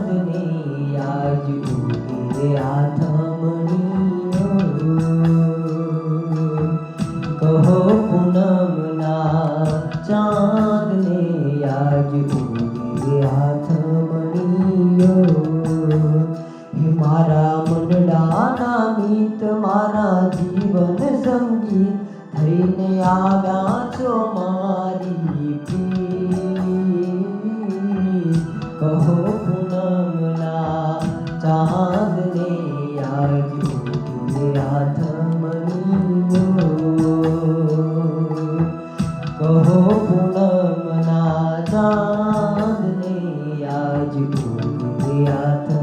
ચાંદને આજ ઉગે આથમણીઓ. કહો પૂનમના ચાંદને આજ ઉગે આથમણીઓ. હે મારા મંડળાના મિત, મારા જીવન સંગીત થઈને આવ્યા છો મારી પ્રીત. કહો પૂનમના ચાંદને આજ ઉગે આથમણીઓ. કહો પૂનમના ચાંદને આજ ઉગે આથમણીઓ.